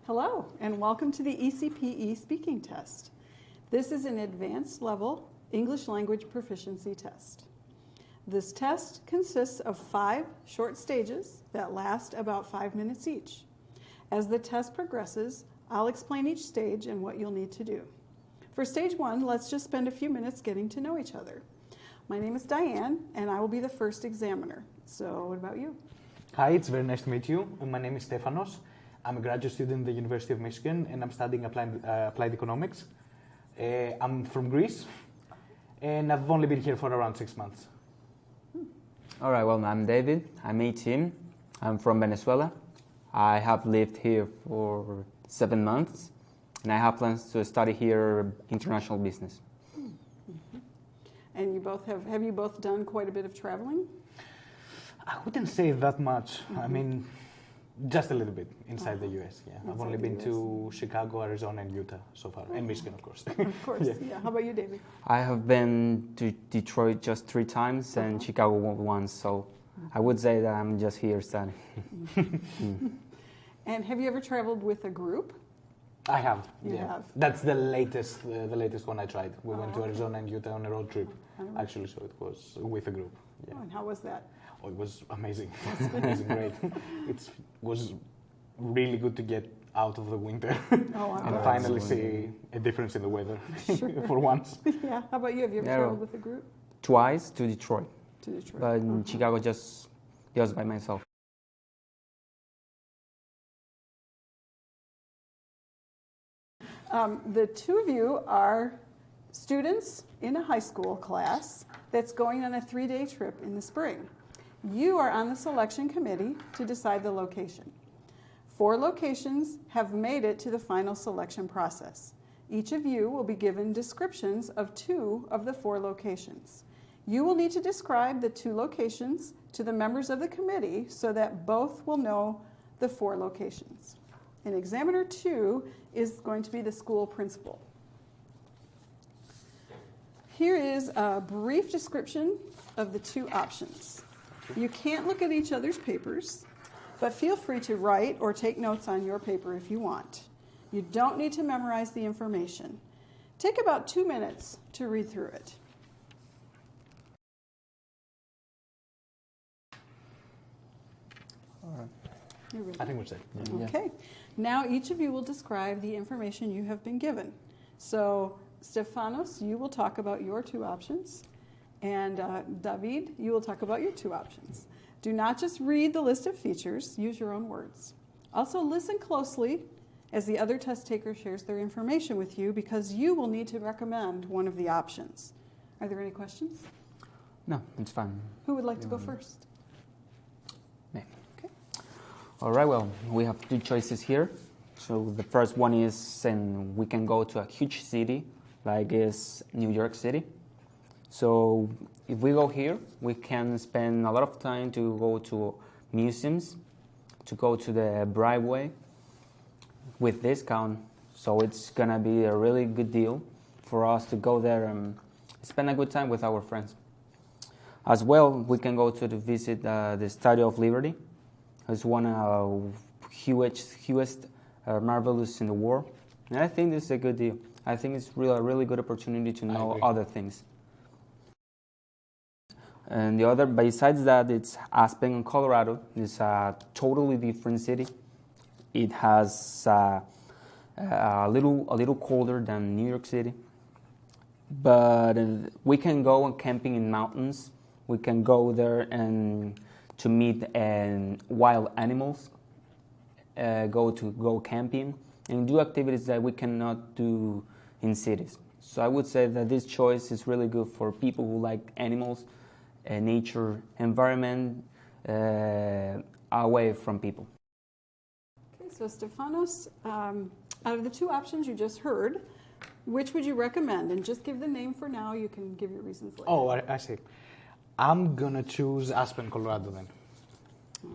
Hello, and welcome to the ECPE speaking test. This is an advanced level English language proficiency test. This test consists of 5 short stages that last about 5 minutes each. As the test progresses, I'll explain each stage and what you'll need to do. For stage 1, let's just spend a few minutes getting to know each other. My name is Diane, and I will be the first examiner. So what about you? Hi, it's very nice to meet you. My name is Stefanos. I'm a graduate student in the University of Michigan, and I'm studying applied economics. I'm from Greece, and I've only been here for around 6 months. All right, well, I'm David. I'm 18. I'm from Venezuela. I have lived here for 7 months, and I have plans to study here international business. Mm-hmm. And have you both done quite a bit of traveling? I wouldn't say that much. Mm-hmm. I mean, just a little bit inside the US, yeah. I've only been to Chicago, Arizona, and Utah so far, and Michigan, of course. Of course, yeah. How about you, David? I have been to Detroit just 3 times and Chicago once, so I would say that I'm just here studying. And have you ever traveled with a group? I have. You have. That's the latest one I tried. We went to Arizona and Utah on a road trip, actually, so it was with a group. Yeah. Oh, and how was that? Oh, it was amazing. Amazing, great. It was really good to get out of the winter and finally see a difference in the weather for once. Yeah. How about you? Have you ever traveled with a group? Twice to Detroit. To Detroit. But in Chicago, just by myself. The two of you are students in a high school class that's going on a 3-day trip in the spring. You are on the selection committee to decide the location. 4 locations have made it to the final selection process. Each of you will be given descriptions of 2 of the 4 locations. You will need to describe the 2 locations to the members of the committee so that both will know the 4 locations. And examiner 2 is going to be the school principal. Here is a brief description of the 2 options. You can't look at each other's papers, but feel free to write or take notes on your paper if you want. You don't need to memorize the information. Take about 2 minutes to read through it. All right. I think we're set. Yeah. Okay. Now each of you will describe the information you have been given. So Stefanos, you will talk about your 2 options. And David, you will talk about your 2 options. Do not just read the list of features, use your own words. Also listen closely as the other test taker shares their information with you because you will need to recommend one of the options. Are there any questions? No, it's fine. Who would like to go first? Me. Okay. All right, well, we have 2 choices here. So the first one is, and we can go to a huge city, like is New York City. So if we go here, we can spend a lot of time to go to museums, to go to the Broadway with discount. So it's gonna be a really good deal for us to go there and spend a good time with our friends. As well, we can go to visit the Statue of Liberty. It's one of the hugest marvelous in the world. And I think this is a good deal. I think it's a really good opportunity to know other things. And the other, besides that, it's Aspen, Colorado. It's a totally different city. It has a little colder than New York City. But we can go camping in mountains. We can go there and to meet wild animals. Go camping and do activities that we cannot do in cities. So I would say that this choice is really good for people who like animals, nature, environment, away from people. Okay, so Stefanos, out of the 2 options you just heard, which would you recommend? And just give the name for now. You can give your reasons later. Oh, I see. I'm going to choose Aspen, Colorado then.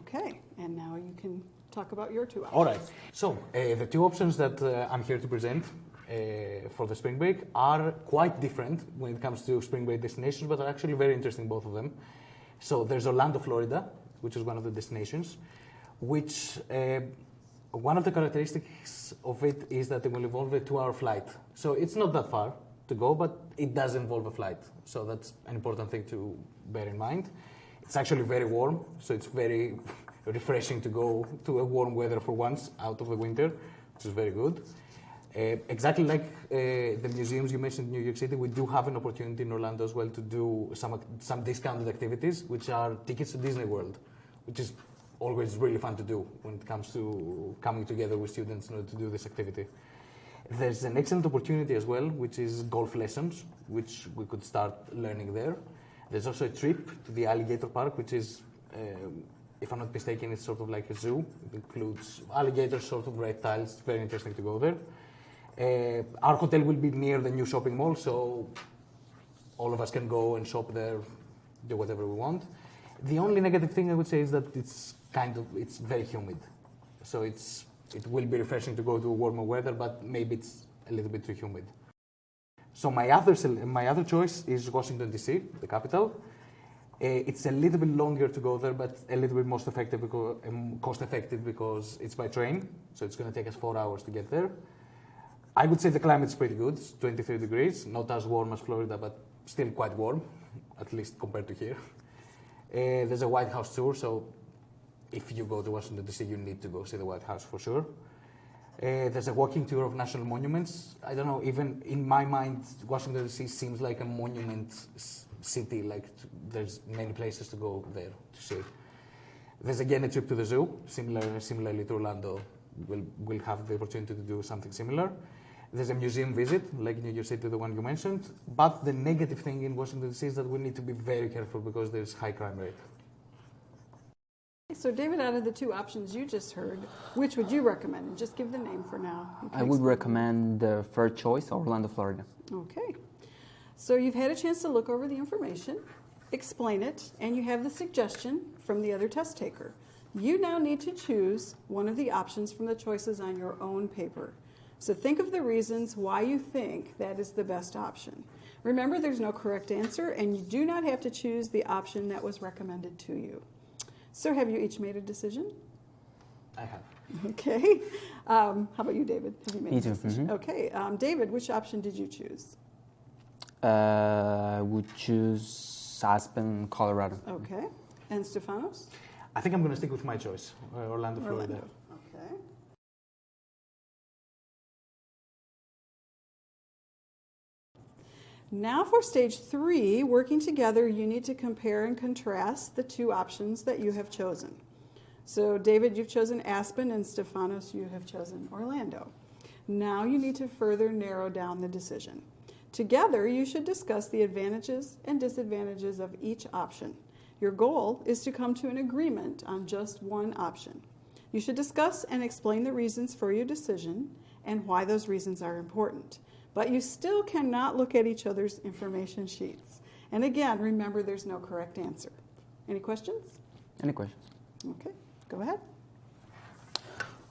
Okay, and now you can talk about your 2 options. All right. So the 2 options that I'm here to present for the spring break are quite different when it comes to spring break destinations, but are actually very interesting, both of them. So there's Orlando, Florida, which is one of the destinations, which One of the characteristics of it is that it will involve a 2-hour flight. So it's not that far to go, but it does involve a flight. So that's an important thing to bear in mind. It's actually very warm, so it's very refreshing to go to a warm weather for once out of the winter, which is very good. Exactly like the museums you mentioned in New York City, we do have an opportunity in Orlando as well to do some discounted activities, which are tickets to Disney World, which is always really fun to do when it comes to coming together with students in order to do this activity. There's an excellent opportunity as well, which is golf lessons, which we could start learning there. There's also a trip to the alligator park, which is, if I'm not mistaken, it's sort of like a zoo. It includes alligators, sort of reptiles. It's very interesting to go there. Our hotel will be near the new shopping mall, so all of us can go and shop there, do whatever we want. The only negative thing I would say is that it's very humid. So it will be refreshing to go to warmer weather, but maybe it's a little bit too humid. So my other choice is Washington, D.C., the capital. It's a little bit longer to go there, but a little bit cost effective because it's by train. So it's going to take us 4 hours to get there. I would say the climate is pretty good. It's 23 degrees, not as warm as Florida, but still quite warm, at least compared to here. There's a White House tour, so if you go to Washington, D.C., you need to go see the White House for sure. There's a walking tour of national monuments. I don't know, even in my mind, Washington, D.C. seems like a monument city, there's many places to go there to see. There's again a trip to the zoo, similarly to Orlando, we'll have the opportunity to do something similar. There's a museum visit, like New York City, the one you mentioned. But the negative thing in Washington, D.C. is that we need to be very careful because there's high crime rate. So, David, out of the two options you just heard, which would you recommend? And just give the name for now. I would recommend the first choice, Orlando, Florida. Okay. So you've had a chance to look over the information, explain it, and you have the suggestion from the other test taker. You now need to choose one of the options from the choices on your own paper. So think of the reasons why you think that is the best option. Remember, there's no correct answer, and you do not have to choose the option that was recommended to you. So have you each made a decision? I have. Okay. How about you, David? Have you made Me a too. decision? Mm-hmm. Okay. David, which option did you choose? I would choose Aspen, Colorado. Okay. And Stefanos? I think I'm going to stick with my choice, Orlando, Florida. Orlando. Okay. Now for stage 3, working together, you need to compare and contrast the two options that you have chosen. So David, you've chosen Aspen, and Stefanos, you have chosen Orlando. Now you need to further narrow down the decision. Together, you should discuss the advantages and disadvantages of each option. Your goal is to come to an agreement on just one option. You should discuss and explain the reasons for your decision and why those reasons are important. But you still cannot look at each other's information sheets. And again, remember there's no correct answer. Any questions? Any questions? Okay, go ahead.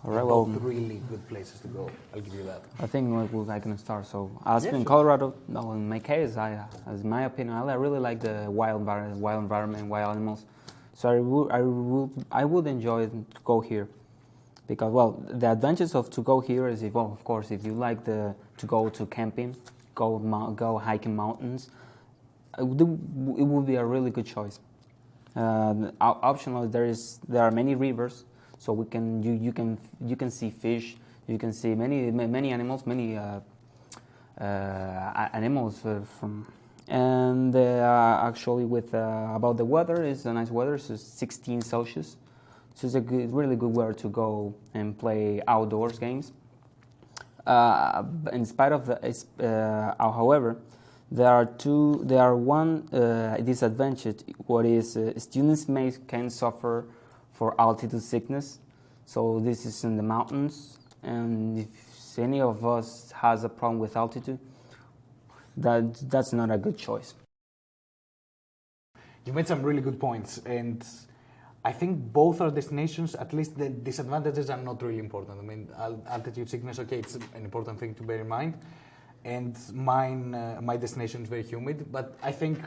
All right, well, Both really good places to go. I'll give you that. I think I can start. So Aspen, sure. Colorado. No, in my case, as my opinion, I really like the wild environment, wild animals. So I would enjoy to go here, because the advantage of to go here is of course if you like to go to camping, go hiking mountains, it would be a really good choice. Optional, there are many rivers. So you can see fish, you can see many animals, and actually with about the weather, is a nice weather. So 16 Celsius, so it's really good weather to go and play outdoors games. In spite of however, there are one disadvantage. What is students can suffer for altitude sickness. So this is in the mountains, and if any of us has a problem with altitude, that's not a good choice. You made some really good points, and I think both our destinations, at least the disadvantages are not really important. I mean, altitude sickness, okay, it's an important thing to bear in mind, and my destination is very humid, but I think,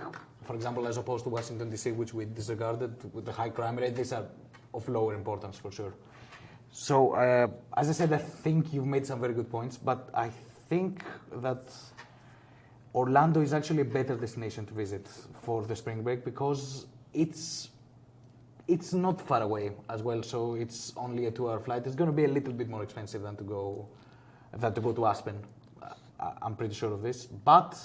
for example, as opposed to Washington, D.C., which we disregarded with the high crime rate, these are of lower importance for sure. So, as I said, I think you've made some very good points, but I think that Orlando is actually a better destination to visit for the spring break because it's not far away as well, so it's only a 2-hour flight. It's going to be a little bit more expensive than to go to Aspen. I'm pretty sure of this, but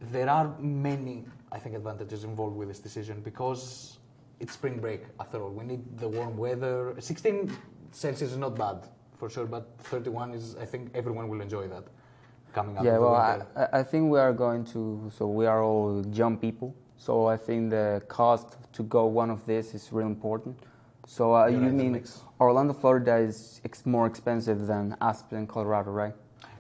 there are many, I think, advantages involved with this decision because it's spring break after all. We need the warm weather. 16 Celsius is not bad for sure, but 31 is, I think everyone will enjoy that coming up. Yeah, well, I think we are going to, so we are all young people, so I think the cost to go one of these is really important. So you mean Orlando, Florida is more expensive than Aspen, Colorado, right?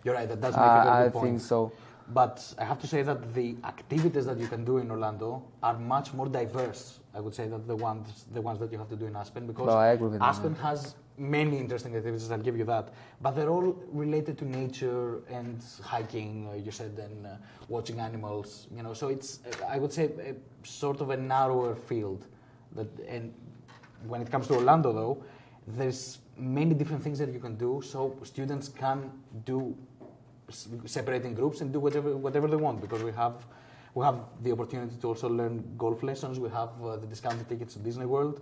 You're right, that does make a very good point. I think so. But I have to say that the activities that you can do in Orlando are much more diverse, I would say, than the ones that you have to do in Aspen, because I agree with Aspen has many interesting activities, I'll give you that, but they're all related to nature and hiking, you said, and watching animals, you know, so it's, I would say, a sort of a narrower field. And when it comes to Orlando, though, there's many different things that you can do, so students can do separate in groups and do whatever they want, because we have the opportunity to also learn golf lessons. We have the discounted tickets to Disney World.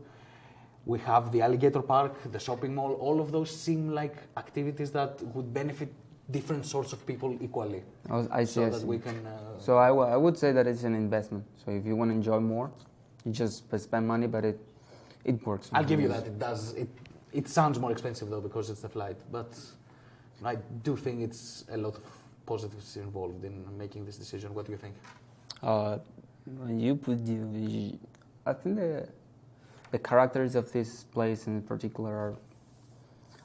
We have the alligator park, the shopping mall. All of those seem like activities that would benefit different sorts of people equally. I see. So that we can. So I would say that it's an investment. So if you want to enjoy more, you just spend money, but it works. I'll give you that. It does. It sounds more expensive though because it's the flight, but I do think it's a lot of positives involved in making this decision. What do you think? I think the characters of this place in particular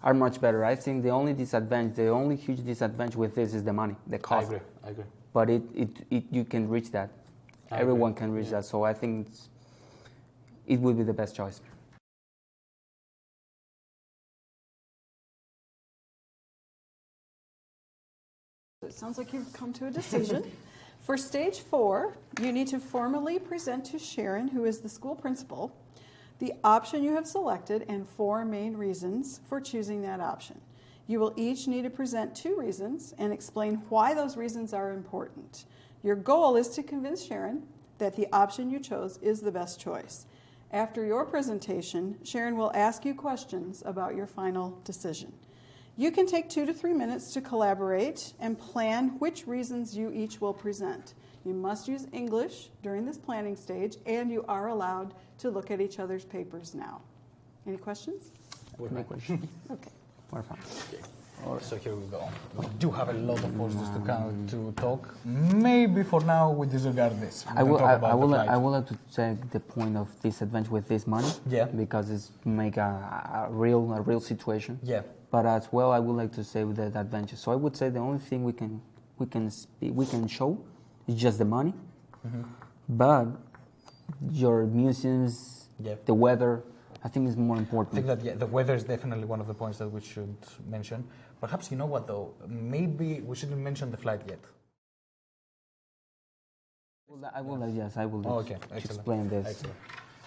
are much better. I think the only huge disadvantage with this is the money, the cost. I agree. But you can reach that. Everyone can reach that. So I think it would be the best choice. It sounds like you've come to a decision. For stage 4, you need to formally present to Sharon, who is the school principal, the option you have selected and 4 main reasons for choosing that option. You will each need to present 2 reasons and explain why those reasons are important. Your goal is to convince Sharon that the option you chose is the best choice. After your presentation, Sharon will ask you questions about your final decision. You can take 2 to 3 minutes to collaborate and plan which reasons you each will present. You must use English during this planning stage, and you are allowed to look at each other's papers now. Any questions? No questions. Okay. We're fine. Okay. So here we go. We do have a lot of posters to talk. Maybe for now we disregard this. I would like to take the point of disadvantage with this money. Yeah. Because it's make a real situation. Yeah. But as well, I would like to say with the advantage. So I would say the only thing we can show is just the money. Mm-hmm. But your museums, the weather, I think is more important. I think that the weather is definitely one of the points that we should mention. Perhaps, you know what though, maybe we shouldn't mention the flight yet. I will explain this. Excellent.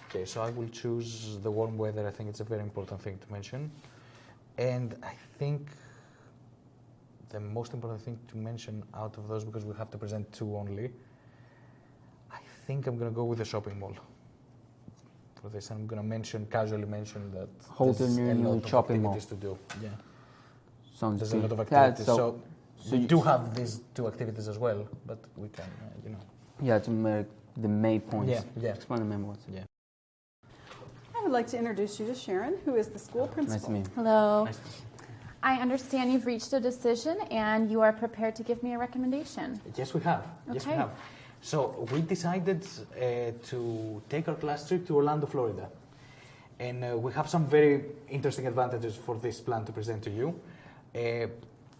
Okay, so I will choose the warm weather. I think it's a very important thing to mention. And I think the most important thing to mention out of those, because we have to present 2 only, I think I'm going to go with the shopping mall for this. I'm going to casually mention that there's a lot of shopping mall activities to do. Yeah. Sounds there's good. a lot of activities. So we do have these 2 activities as well, but we can, Yeah, to make the main points. Yeah. Explain the main points. Yeah. I would like to introduce you to Sharon, who is the school principal. Nice to meet you. Hello. Nice to meet you. I understand you've reached a decision and you are prepared to give me a recommendation. Yes, we have. Okay. Yes, we have. So we decided to take our class trip to Orlando, Florida. And we have some very interesting advantages for this plan to present to you.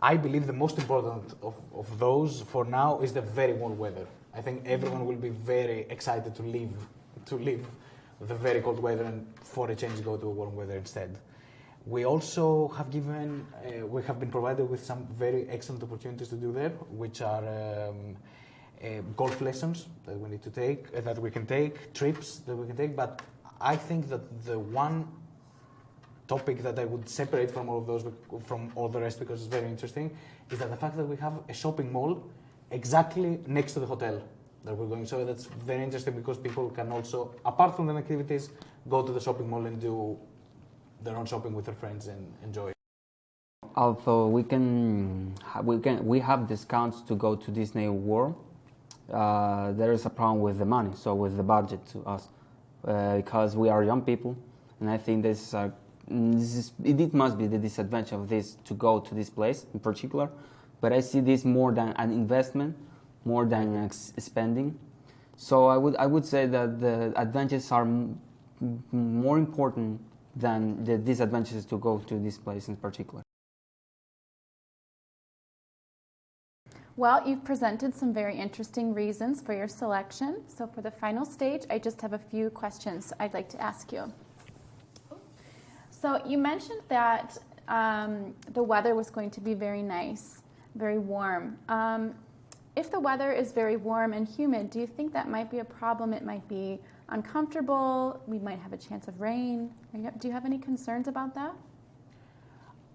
I believe the most important of those for now is the very warm weather. I think everyone will be very excited to leave the very cold weather and for a change go to a warm weather instead. We also have been provided with some very excellent opportunities to do there, which are golf lessons that we need to take, that we can take, trips that we can take. But I think that the one topic that I would separate from all of those, from all the rest, because it's very interesting, is that the fact that we have a shopping mall exactly next to the hotel that we're going. So that's very interesting because people can also, apart from the activities, go to the shopping mall and do their own shopping with their friends and enjoy. Although we have discounts to go to Disney World, there is a problem with the money, so with the budget to us, because we are young people, and I think it must be the disadvantage of this to go to this place in particular. But I see this more than an investment, more than spending. So I would say that the advantages are more important than the disadvantages to go to this place in particular. Well, you've presented some very interesting reasons for your selection. So for the final stage, I just have a few questions I'd like to ask you. So you mentioned that the weather was going to be very nice, very warm. If the weather is very warm and humid, do you think that might be a problem? It might be uncomfortable. We might have a chance of rain. Do you have any concerns about that?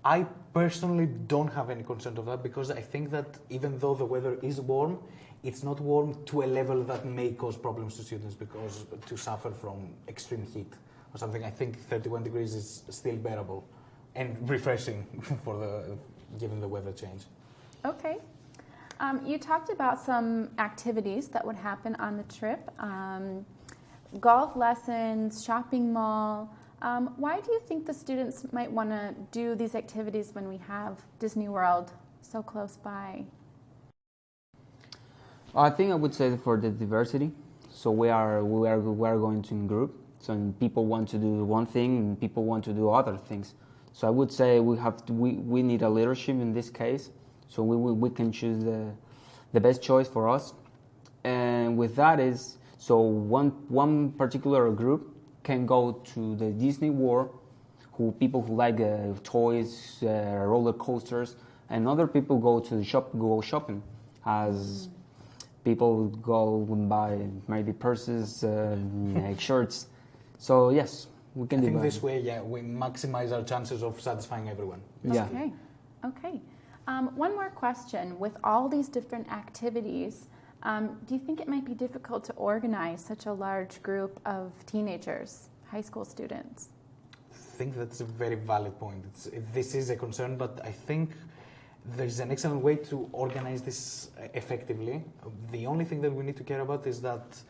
I personally don't have any concern of that because I think that even though the weather is warm, it's not warm to a level that may cause problems to students because to suffer from extreme heat or something. I think 31 degrees is still bearable and refreshing given the weather change. Okay. You talked about some activities that would happen on the trip. Golf lessons, shopping mall. Why do you think the students might want to do these activities when we have Disney World so close by? I think I would say for the diversity. So we are going to in group. So people want to do one thing and people want to do other things. So I would say we need a leadership in this case. So we can choose the best choice for us. And with that is, so one particular group can go to the Disney World, people who like toys, roller coasters, and other people go to the go shopping, as people go and buy maybe purses, shirts. So yes, we can do that. I think this way, we maximize our chances of satisfying everyone. Yeah. Okay. One more question. With all these different activities, do you think it might be difficult to organize such a large group of teenagers, high school students? I think that's a very valid point. This is a concern, but I think there's an excellent way to organize this effectively. The only thing that we need to care about is that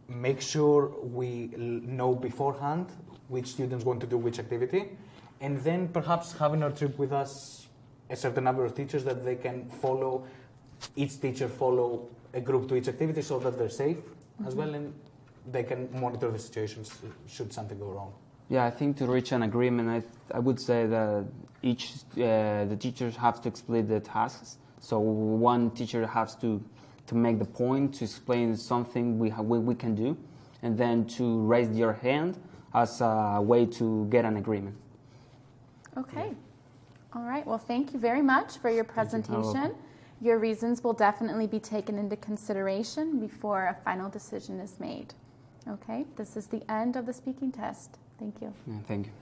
make sure we know beforehand which students want to do which activity, and then perhaps having our trip with us a certain number of teachers that they can follow. Each teacher follow a group to each activity so that they're safe as well, and they can monitor the situations should something go wrong. Yeah, I think to reach an agreement, I would say that the teachers have to split the tasks. So one teacher has to make the point, to explain something we can do, and then to raise your hand as a way to get an agreement. Okay. All right. Well, thank you very much for your presentation. Your reasons will definitely be taken into consideration before a final decision is made. Okay, this is the end of the speaking test. Thank you. Yeah, thank you.